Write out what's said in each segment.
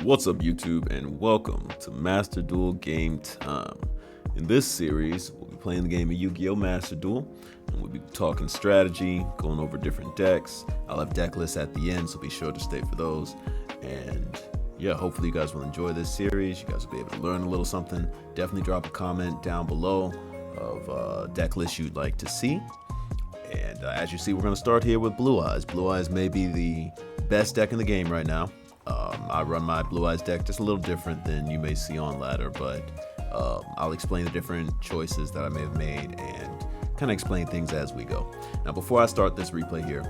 What's up YouTube, and welcome to Master Duel Gametime. In this series, we'll be playing the game of Yugioh Master Duel, and we'll be talking strategy, going over different decks. I'll have deck lists at the end, so be sure to stay for those. And yeah, hopefully you guys will enjoy this series. You guys will be able to learn a little something. Definitely drop a comment down below of deck lists you'd like to see. And as you see, we're going to start here with Blue Eyes. Blue Eyes may be the best deck in the game right now. I run my Blue Eyes deck just a little different than you may see on ladder, but I'll explain the different choices that I may have made and kind of explain things as we go. Now, before I start this replay here,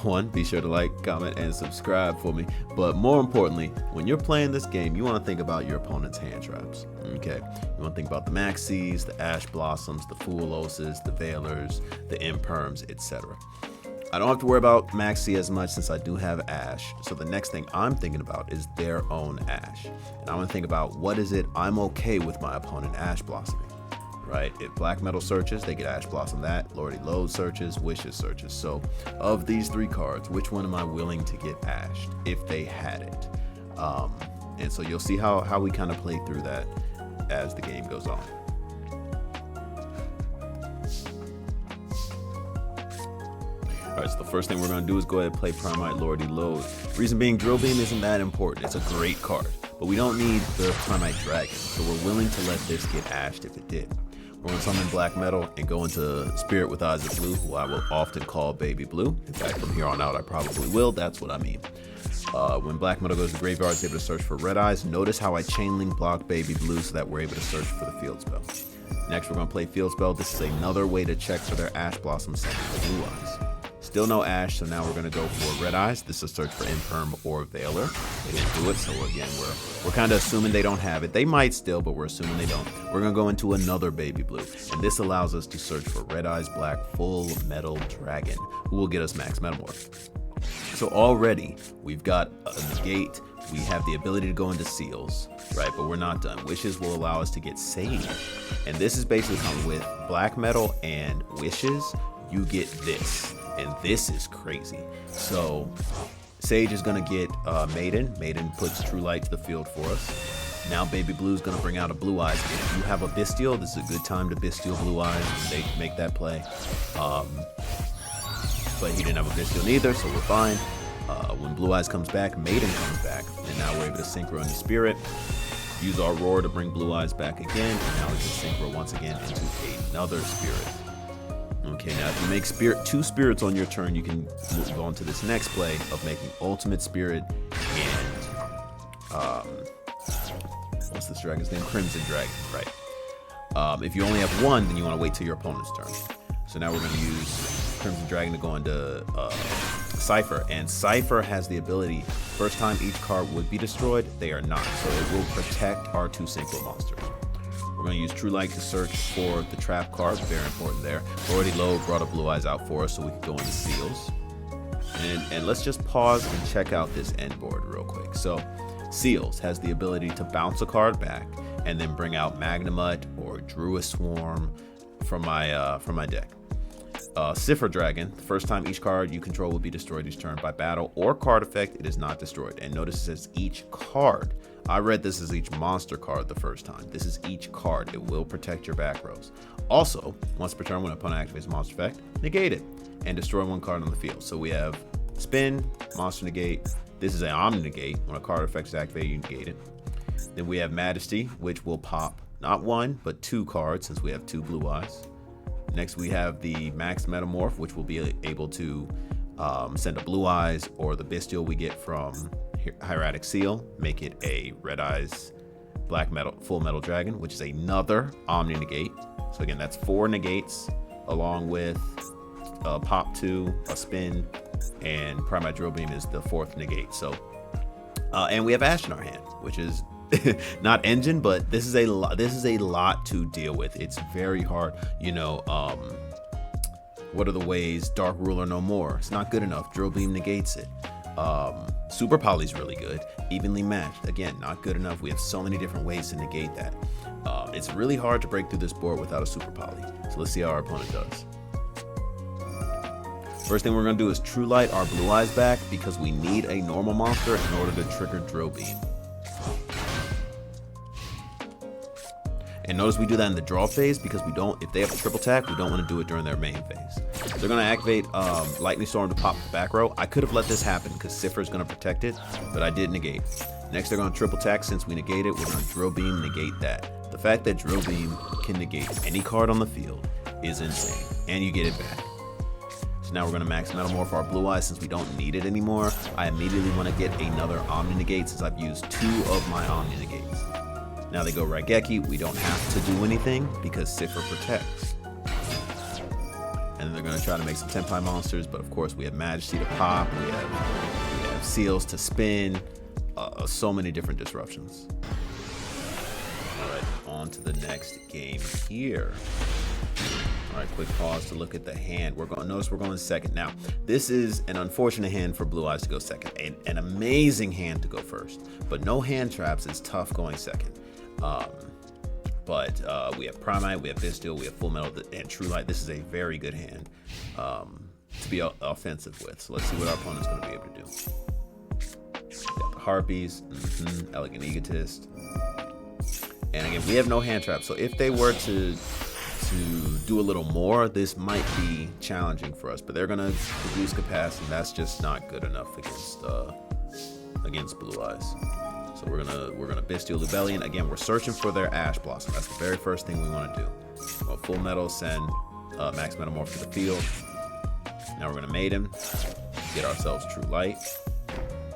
one, be sure to like, comment, and subscribe for me. But more importantly, when you're playing this game, you want to think about your opponent's hand traps. Okay, you want to think about the Maxis, the Ash Blossoms, the Fooloses, the Veilers, the Imperms, etc. I don't have to worry about Maxi as much since I do have Ash. So the next thing I'm thinking about is their own Ash. And I'm gonna think about what is it I'm okay with my opponent Ash blossoming, right? If Black Metal searches, they get Ash Blossom that. Lordy Load searches, Wishes searches. So of these three cards, which one am I willing to get Ashed if they had it? And so you'll see how we kind of play through that as the game goes on. Alright, so the first thing we're going to do is go ahead and play Primite Lordy Load. Reason being, Drill Beam isn't that important. It's a great card, but we don't need the Primite Dragon, so we're willing to let this get ashed if it did. We're going to summon Black Metal and go into Spirit with Eyes of Blue, who I will often call Baby Blue. In fact, from here on out, I probably will. That's what I mean. When Black Metal goes to the graveyard, it's able to search for Red Eyes. Notice how I chain link block Baby Blue so that we're able to search for the Field Spell. Next, we're going to play Field Spell. This is another way to check for their Ash Blossom set for Blue Eyes. Still no Ash, so now we're going to go for Red Eyes. This is a search for Imperm or Veiler. They didn't do it, so again, we're kind of assuming they don't have it. They might still, but we're assuming they don't. We're going to go into another Baby Blue, and this allows us to search for Red Eyes Black Full Metal Dragon, who will get us Max Metamorph. So already, we've got a negate. We have the ability to go into seals, right? But we're not done. Wishes will allow us to get Sage, and this is basically coming with Black Metal and Wishes. You get this. And this is crazy. So Sage is gonna get Maiden. Maiden puts True Light to the field for us. Now Baby Blue is gonna bring out a Blue Eyes. If you have a Bestial, this is a good time to Bestial Blue Eyes. They make that play. But he didn't have a Bestial neither, so we're fine. When Blue Eyes comes back, Maiden comes back, and now we're able to Synchro into Spirit. Use our Roar to bring Blue Eyes back again, and now we can Synchro once again into another Spirit. Okay, now if you make two spirits on your turn, you can move on to this next play of making Ultimate Spirit and what's this dragon's name? Crimson Dragon, right? If you only have one, then you want to wait till your opponent's turn. So now we're going to use Crimson Dragon to go into Cypher, and Cypher has the ability, first time each card would be destroyed, they are not, so it will protect our two Synchro monsters. We're going to use True Light to search for the trap card, very important there. Lordy Low brought a Blue Eyes out for us so we can go into Seals. And let's just pause and check out this end board real quick. So Seals has the ability to bounce a card back and then bring out Magnemite or Druid Swarm from my deck. Cipher Dragon, the first time each card you control will be destroyed each turn by battle or card effect, it is not destroyed. And notice it says each card. I read this as each monster card the first time. This is each card. It will protect your back rows. Also, once per turn when an opponent activates monster effect, negate it and destroy one card on the field. So we have Spin, Monster Negate. This is an Omni Negate. When a card effect is activated, you negate it. Then we have Majesty, which will pop not one, but two cards since we have two Blue Eyes. Next, we have the Max Metamorph, which will be able to send a Blue Eyes or the Bestial we get from Hieratic Seal, make it a Red Eyes Black Metal Full Metal Dragon, which is another Omni Negate. So again, that's 4 negates along with a Pop 2, a Spin, and Primite Drill Beam is the 4th negate. So and we have Ash in our hand, which is not engine, but this is a lot to deal with. It's very hard, you know. What are the ways? Dark Ruler no more. It's not good enough. Drill Beam negates it. Super Poly's really good. Evenly matched, again, not good enough. We have so many different ways to negate that. It's really hard to break through this board without a Super Poly. So let's see how our opponent does. First thing we're going to do is True Light our Blue Eyes back because we need a normal monster in order to trigger Drill Beam. And notice we do that in the draw phase because we don't, if they have a triple attack, we don't want to do it during their main phase. They're going to activate Lightning Storm to pop the back row. I could have let this happen because Siffer is going to protect it, but I did negate. Next, they're going to triple attack. Since we negate it, we're going to Drill Beam, negate that. The fact that Drill Beam can negate any card on the field is insane, and you get it back. So now we're going to max Metamorph our Blue Eyes since we don't need it anymore. I immediately want to get another Omni Negate since I've used 2 of my Omni Negates. Now they go Raigeki. We don't have to do anything because Siffer protects. And then they're going to try to make some Tenpai monsters, but of course we have Majesty to pop, we have Seals to spin, so many different disruptions. Alright, on to the next game here. Alright, quick pause to look at the hand. Notice we're going second. Now, this is an unfortunate hand for Blue Eyes to go second. An amazing hand to go first. But no hand traps is tough going second. But we have Primite, we have Bisteel, we have Full Metal, and True Light. This is a very good hand to be offensive with. So let's see what our opponent's going to be able to do. We got the Harpies, Elegant Egotist. And again, we have no hand trap. So if they were to do a little more, this might be challenging for us. But they're going to reduce capacity, and that's just not good enough against Blue Eyes. So we're gonna Bisteel Lubellion. Again, we're searching for their Ash Blossom. That's the very first thing we want to do. Well, Full Metal, send Max Metamorph to the field. Now we're gonna Maiden, get ourselves True Light.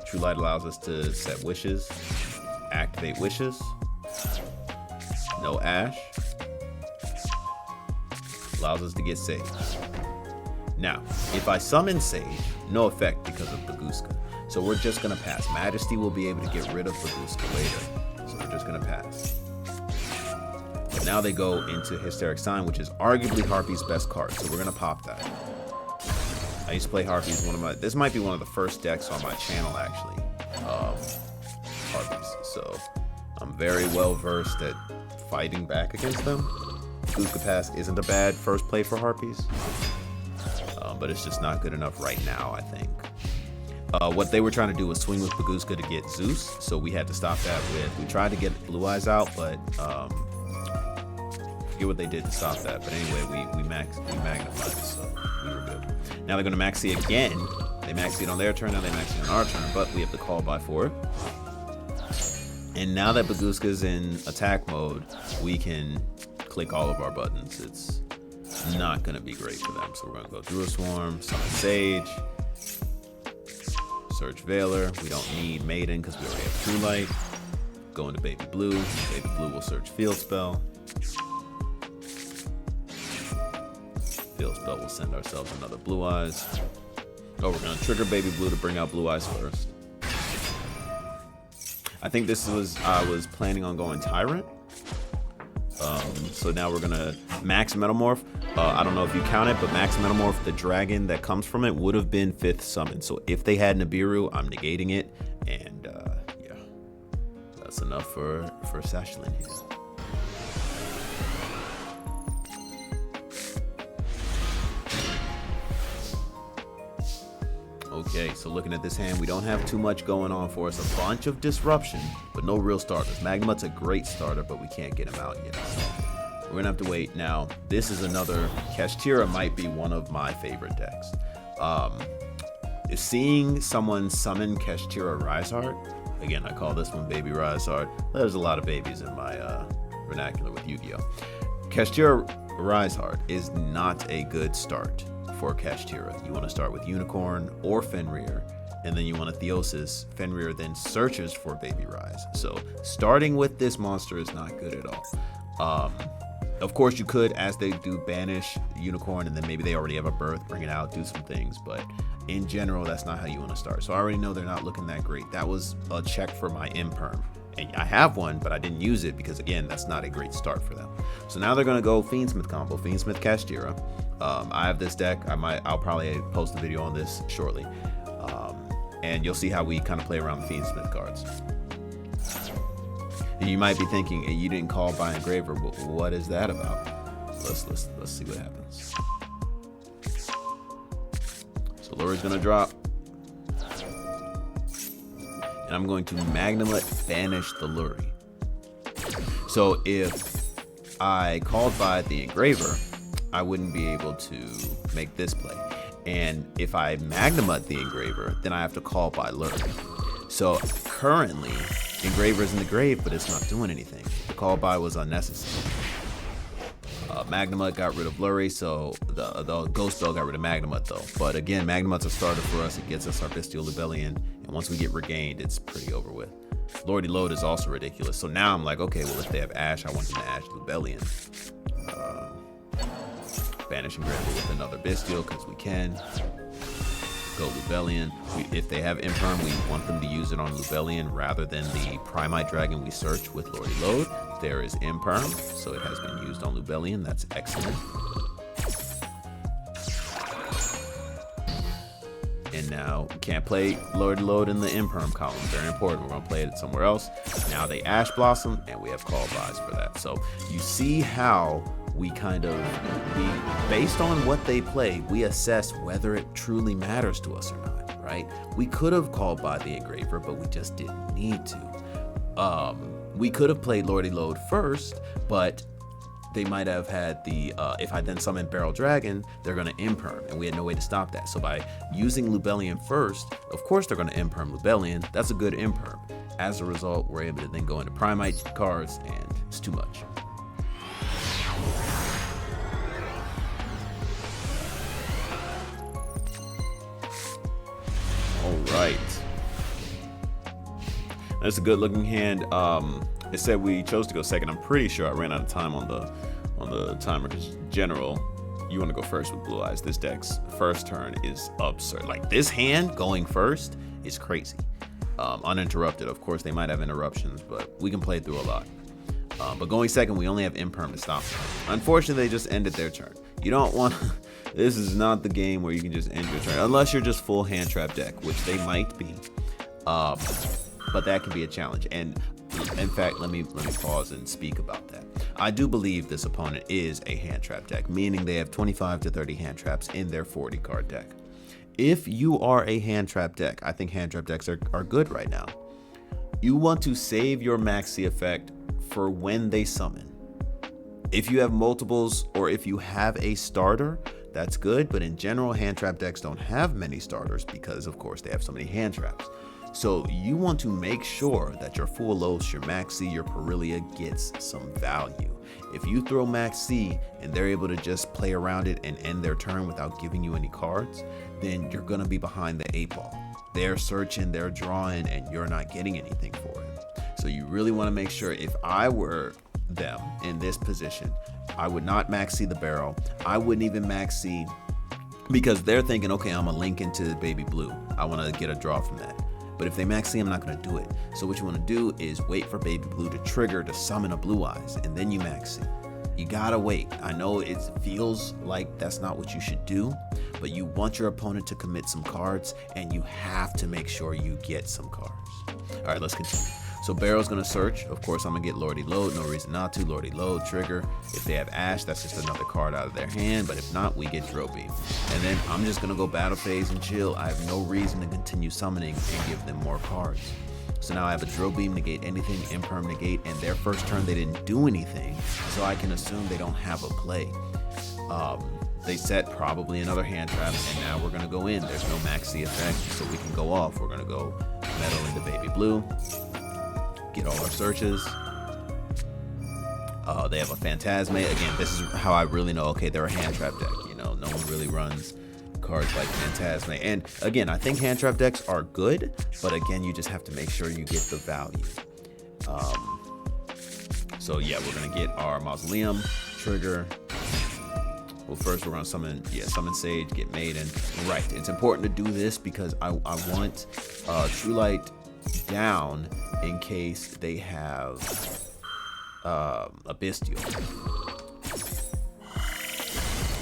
True Light allows us to set wishes, activate wishes. No Ash. Allows us to get Sage. Now, if I summon Sage, no effect because of Bagooska. So we're just going to pass. Majesty will be able to get rid of Bagooska later. So we're just going to pass. But now they go into Hysteric Sign, which is arguably Harpy's best card. So we're going to pop that. I used to play Harpies. This might be one of the first decks on my channel, actually. Harpies. So I'm very well versed at fighting back against them. Bagooska Pass isn't a bad first play for Harpies. But it's just not good enough right now, I think. What they were trying to do was swing with Bagooska to get Zeus, so we had to stop that we tried to get Blue Eyes out, but forget what they did to stop that. But anyway, we magnified, so we were good. Now they're going to maxi again. They maxi it on their turn, now they maxi on our turn, but we have the call by for it. And now that Bagooska's in attack mode, we can click all of our buttons. It's not going to be great for them. So we're going to go through a Swarm, summon Sage, search Veiler. We don't need Maiden because we already have True Light. Go into Baby Blue. Baby Blue will search Field Spell. Field Spell will send ourselves another Blue Eyes. Oh, we're going to trigger Baby Blue to bring out Blue Eyes first. I think I was planning on going Tyrant. So now we're gonna Max Metamorph. I don't know if you count it, but Max Metamorph, the dragon that comes from it, would have been 5th summon. So if they had Nibiru, I'm negating it, and yeah, that's enough for Sashlin here. Okay, so looking at this hand, we don't have too much going on for us. A bunch of disruption, but no real starters. Magma's a great starter, but we can't get him out yet. So we're gonna have to wait. Now, this is another, Kashtira might be one of my favorite decks. Is seeing someone summon Kashtira Riseheart, again, I call this one Baby Riseheart. There's a lot of babies in my vernacular with Yu-Gi-Oh! Kashtira Riseheart is not a good start for Kashtira. You want to start with Unicorn or Fenrir, and then you want to Theosis. Fenrir then searches for Baby Rise. So starting with this monster is not good at all. Of course, you could, as they do, banish Unicorn, and then maybe they already have a birth, bring it out, do some things, but in general, that's not how you want to start. So I already know they're not looking that great. That was a check for my Imperm. And I have one, but I didn't use it because, again, that's not a great start for them. So now they're going to go Fiendsmith combo, Fiendsmith Kashtira. I have this deck. I'll probably post a video on this shortly. And you'll see how we kind of play around the Fiendsmith cards. And you might be thinking, hey, you didn't call by Engraver. What is that about? Let's see what happens. So Luri's gonna drop. And I'm going to Magnemite banish the Luri. So if I called by the Engraver, I wouldn't be able to make this play. And if I Magnemite the Engraver, then I have to call by Luri. So currently, Engraver's in the grave, but it's not doing anything. The call by was unnecessary. Magnemite got rid of Luri, so the Ghost Spell got rid of Magnemite though. But again, Magnemite's a starter for us. It gets us our Bestial Lubellion, and once we get regained, it's pretty over with. Lordy Load is also ridiculous. So now I'm like, okay, well if they have Ash, I want them to Ash Lubellion. Banish Engraver with another Bestial, because we can. Go Lubellion. If they have Imperm, we want them to use it on Lubellion rather than the Primite Dragon we search with Lordy Load. There is Imperm, so it has been used on Lubellion. That's excellent. And now we can't play Lordy Load in the Imperm column. Very important. We're going to play it somewhere else. Now they Ash Blossom, and we have Call Buys for that. So you see how we based on what they play, we assess whether it truly matters to us or not, right? We could have called by the Engraver, but we just didn't need to. We could have played Lordy Load first, but they might have had the, if I then summon Barrel Dragon, they're gonna Imperm, and we had no way to stop that. So by using Lubellion first, of course they're gonna Imperm Lubellion. That's a good Imperm. As a result, we're able to then go into Primite cards, and it's too much. Right. That's a good looking hand. It said we chose to go second. I'm pretty sure I ran out of time on the timer, because general, you want to go first with Blue Eyes. This deck's first turn is absurd. Like this hand going first is crazy. Uninterrupted. Of course they might have interruptions, but we can play through a lot. But going second, we only have Imperm to stop them. Unfortunately, they just ended their turn. You don't want this is not the game where you can just end your turn, unless you're just full hand trap deck, which they might be. But that can be a challenge. And in fact, let me pause and speak about that. I do believe this opponent is a hand trap deck, meaning they have 25 to 30 hand traps in their 40 card deck. If you are a hand trap deck, I think hand trap decks are good right now. You want to save your Maxi effect for when they summon. If you have multiples, or if you have a starter, that's good, but in general, hand trap decks don't have many starters because, of course, they have so many hand traps. So you want to make sure that your Full Los, your Maxi, your Perilia gets some value. If you throw Maxi and they're able to just play around it and end their turn without giving you any cards, then you're going to be behind the 8 ball. They're searching, they're drawing, and you're not getting anything for it. So you really want to make sure, if I were them in this position, I would not Maxi the barrel. I wouldn't even Maxi, because they're thinking, okay, I'm gonna link into Baby Blue. I want to get a draw from that. But if they Maxi, I'm not gonna do it. So what you want to do is wait for Baby Blue to trigger to summon a Blue Eyes, and then you Maxi. You gotta wait. I know it feels like that's not what you should do, but you want your opponent to commit some cards, and you have to make sure you get some cards. All right, let's continue. So Barrel's gonna search. Of course, I'm gonna get Lordy Load. No reason not to. Lordy Load, trigger. If they have Ash, that's just another card out of their hand. But if not, we get Drill Beam. And then I'm just gonna go Battle Phase and chill. I have no reason to continue summoning and give them more cards. So now I have a Drill Beam, negate anything, Imperm, negate, and their first turn they didn't do anything. So I can assume they don't have a play. They set probably another hand trap, and now we're gonna go in. There's no Maxi effect, so we can go off. We're gonna go Metal into Baby Blue. Get all our searches. They have a Phantasme. Again, this is how I really know, okay, they're a hand trap deck. You know, no one really runs cards like Phantasme. And again, I think hand trap decks are good, but again, you just have to make sure you get the value. So yeah, we're gonna get our Mausoleum, trigger. Well, first we're gonna summon Sage, get Maiden. Right, it's important to do this because I want True Light down in case they have a Bestial.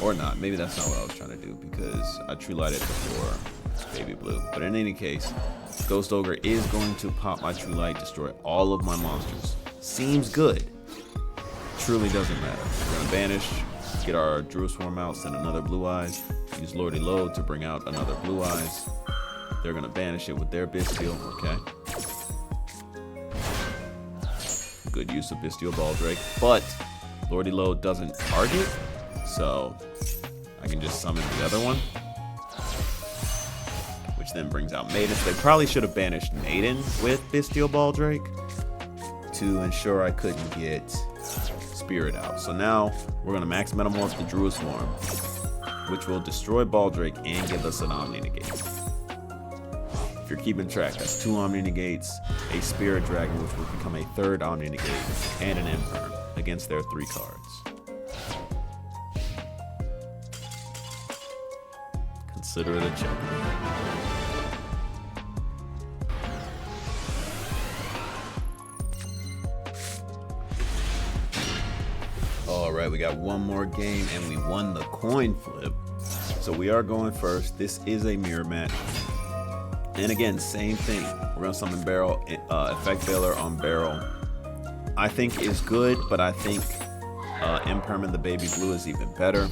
Or not. Maybe that's not what I was trying to do, because I True Lighted before Baby Blue. But in any case, Ghost Ogre is going to pop my True Light, destroy all of my monsters. Seems good. Truly doesn't matter. We're gonna banish. get our Druid Swarm out, send another Blue Eyes. Use Lordy Load to bring out another Blue Eyes. They're gonna banish it with their Bestial, okay. Good use of Bestial Baldrake, but Lordy Load doesn't target, so I can just summon the other one, which then brings out Maiden. So they probably should have banished Maiden with Bestial Baldrake to ensure I couldn't get Spirit out. So now we're gonna max Metamorph the Druid Swarm, which will destroy Baldrake and give us an Omni Negate. If you're keeping track, that's 2 Omni Negates, a Spirit Dragon, which will become a 3rd Omni Negate, and an Imperm against their 3 cards. Consider it a joke. All right, we got one more game, and we won the coin flip. So we are going first. This is a mirror match. And again, same thing. We're gonna summon Barrel, Effect Veiler on Barrel. I think is good, but I think Imperm the Baby Blue is even better.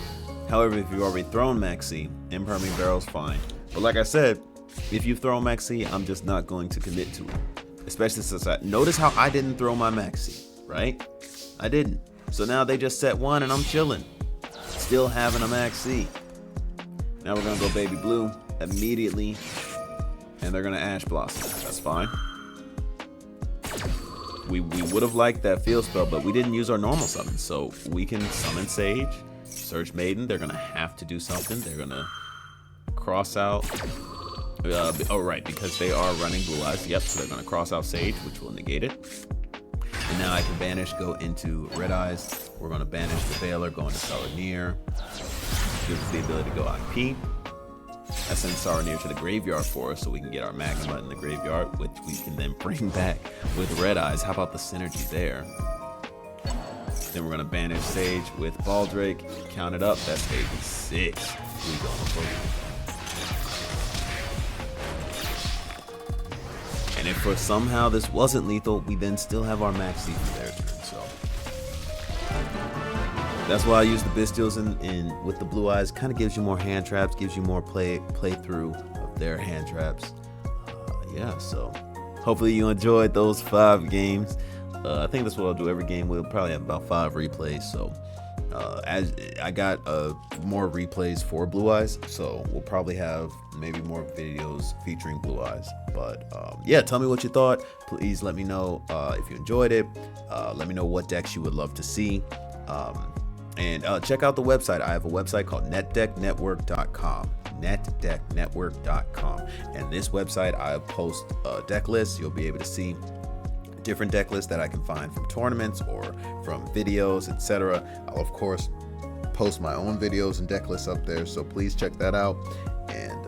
However, if you've already thrown Maxi, Imperming Barrel's fine. But like I said, if you've thrown Maxi, I'm just not going to commit to it. Especially since notice how I didn't throw my Maxi, right? I didn't. So now they just set 1 and I'm chilling. Still having a Maxi. Now we're gonna go Baby Blue immediately. And they're gonna Ash Blossom. That's fine. We would have liked that field spell, but we didn't use our normal summon. So we can summon Sage, search Maiden. They're gonna have to do something. They're gonna cross out. Oh right, because they are running Blue Eyes. Yep, so they're gonna cross out Sage, which will negate it. And now I can banish, go into Red Eyes. We're gonna banish the Veiler, go into Saronir. Gives us the ability to go IP. I send Saronir to the graveyard for us so we can get our Magma in the graveyard, which we can then bring back with Red Eyes. How about the synergy there? Then we're gonna banish Sage with Baldrake, count it up, that's 86. Here we go. And if for somehow this wasn't lethal, we then still have our Maxi for their turn, so. That's why I use the Bestials in with the Blue Eyes. Kind of gives you more hand traps, gives you more play through of their hand traps. Yeah, so hopefully you enjoyed those 5 games. I think that's what I'll do every game. We'll probably have about 5 replays. So as I got more replays for Blue Eyes, so we'll probably have maybe more videos featuring Blue Eyes. But yeah, tell me what you thought. Please let me know if you enjoyed it. Let me know what decks you would love to see. And check out the website. I have a website called netdecknetwork.com. netdecknetwork.com. And this website, I post deck lists. You'll be able to see different deck lists that I can find from tournaments or from videos, etc. I'll of course post my own videos and deck lists up there, so please check that out. And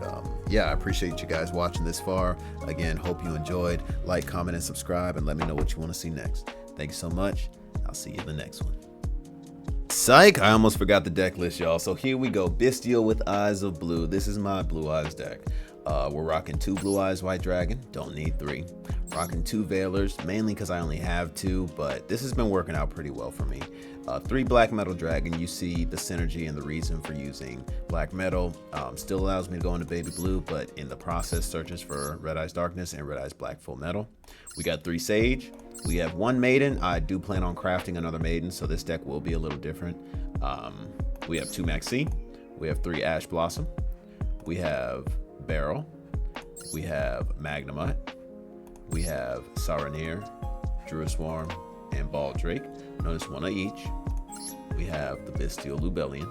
yeah, I appreciate you guys watching this far. Again, hope you enjoyed. Like, comment, and subscribe, and let me know what you want to see next. Thank you so much. I'll see you in the next one. Psych! I almost forgot the deck list, y'all. So here we go. Bestial with Eyes of Blue. This is my Blue Eyes deck. We're rocking 2 Blue Eyes White Dragon. Don't need 3. Rocking 2 Veilers, mainly because I only have 2, but this has been working out pretty well for me. 3 Black Metal Dragon. You see the synergy and the reason for using Black Metal. Still allows me to go into Baby Blue, but in the process searches for Red Eyes Darkness and Red Eyes Black Full Metal. We got 3 Sage. We have 1 Maiden. I do plan on crafting another Maiden, so this deck will be a little different. We have 2 Maxi. We have 3 Ash Blossom. We have Barrel. We have Magnemite. We have Saronir, Druid Swarm, and Baldrake. Notice 1 of each. We have the Bestial Lubellion,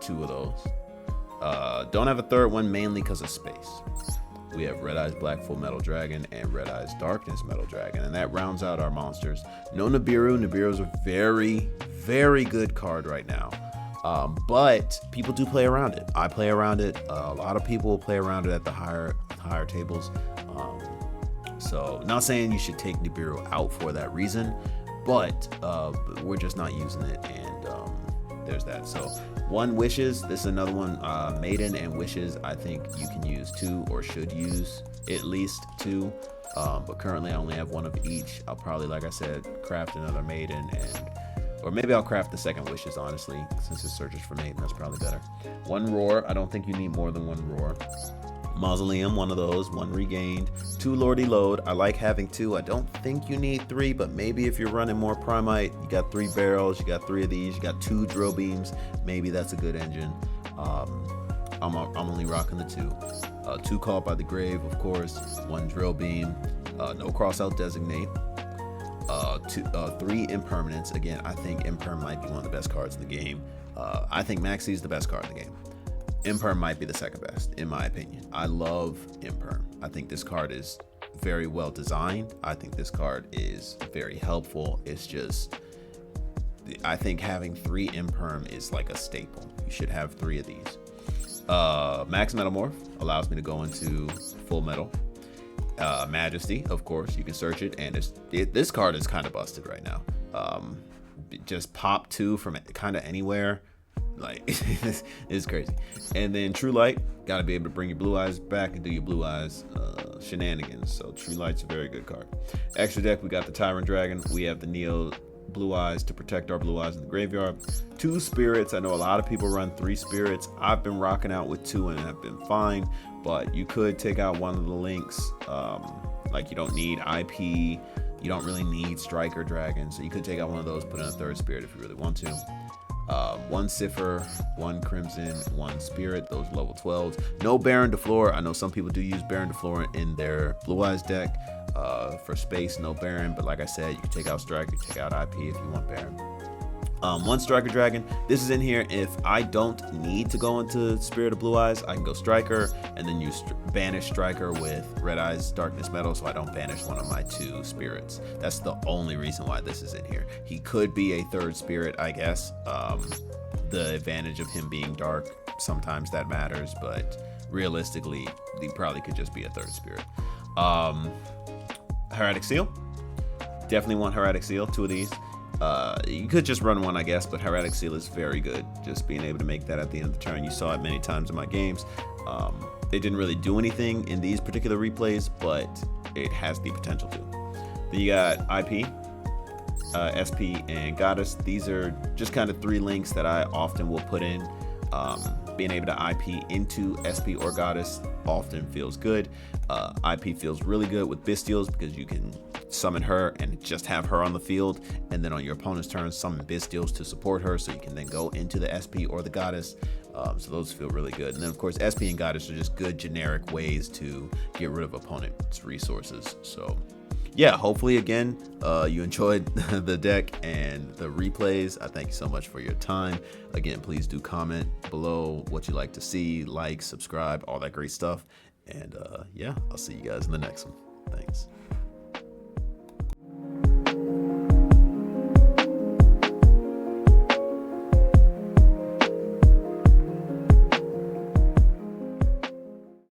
2 of those. Don't have a 3rd one, mainly because of space. We have Red Eyes Black Full Metal Dragon and Red Eyes Darkness Metal Dragon, and that rounds out our monsters. No Nibiru. Nibiru's a very, very good card right now. But people do play around it. I play around it. A lot of people will play around it at the higher tables. So not saying you should take Nibiru out for that reason, but we're just not using it, and there's that. So 1 Wishes. This is another one. Maiden and Wishes. I think you can use 2 or should use at least 2. But currently I only have 1 of each. I'll probably, like I said, craft another Maiden and Or maybe I'll craft the second wishes, honestly, since it searches for mate, and that's probably better. 1 roar. I don't think you need more than 1 roar. Mausoleum, 1 of those. 1 regained. 2 Lordy Load. I like having 2. I don't think you need 3, but maybe if you're running more Primite, you got 3 barrels, you got 3 of these, you got 2 drill beams. Maybe that's a good engine. I'm only rocking the 2. 2 Caught by the Grave, of course. 1 drill beam. No Crossout Designate. 3 Impermanence. Again, I think Imperm might be one of the best cards in the game. I think Maxi is the best card in the game. Imperm might be the second best, in my opinion. I love Imperm. I think this card is very well designed. I think this card is very helpful. It's just, I think having 3 Imperm is like a staple. You should have 3 of these. Max Metamorph allows me to go into full metal. Majesty, of course, you can search it, and this card is kind of busted right now. Just pop 2 from kind of anywhere, like it's crazy. And then True Light, got to be able to bring your blue eyes back and do your blue eyes shenanigans. So True Light's a very good card. Extra deck, we got the Tyrant Dragon. We have the Neo Blue Eyes to protect our blue eyes in the graveyard. 2 spirits. I know a lot of people run 3 spirits. I've been rocking out with 2 and have been fine. But you could take out one of the links. Like you don't need IP, you don't really need Striker Dragon, so you could take out one of those, put in a 3rd spirit if you really want to. 1 Cipher, 1 Crimson, 1 Spirit, those level 12s. No Baron de Fleur. I know some people do use Baron de Fleur in their Blue Eyes deck. For space, no Baron, but like I said, you can take out Striker, you can take out IP if you want Baron. 1 Striker Dragon. This is in here if I don't need to go into Spirit of Blue Eyes. I can go Striker and then use banish Striker with Red Eyes Darkness Metal, so I don't banish one of my 2 spirits. That's the only reason why this is in here. He could be a 3rd spirit, I guess. The advantage of him being dark, sometimes that matters, but realistically, he probably could just be a 3rd spirit. Hieratic Seal. Definitely want Hieratic Seal, 2 of these. You could just run 1, I guess, but Hieratic Seal is very good. Just being able to make that at the end of the turn. You saw it many times in my games. It didn't really do anything in these particular replays, but it has the potential to. Then you got IP, SP, and Goddess. These are just kind of 3 links that I often will put in. Being able to IP into SP or Goddess often feels good. IP feels really good with Bystials because you can summon her and just have her on the field, and then on your opponent's turn summon Bystials to support her, so you can then go into the SP or the Goddess. So those feel really good. And then of course SP and Goddess are just good generic ways to get rid of opponent's resources. So yeah, hopefully again you enjoyed the deck and the replays. I thank you so much for your time. Again, please do comment below what you like to see, like, subscribe, all that great stuff. And yeah, I'll see you guys in the next one. Thanks.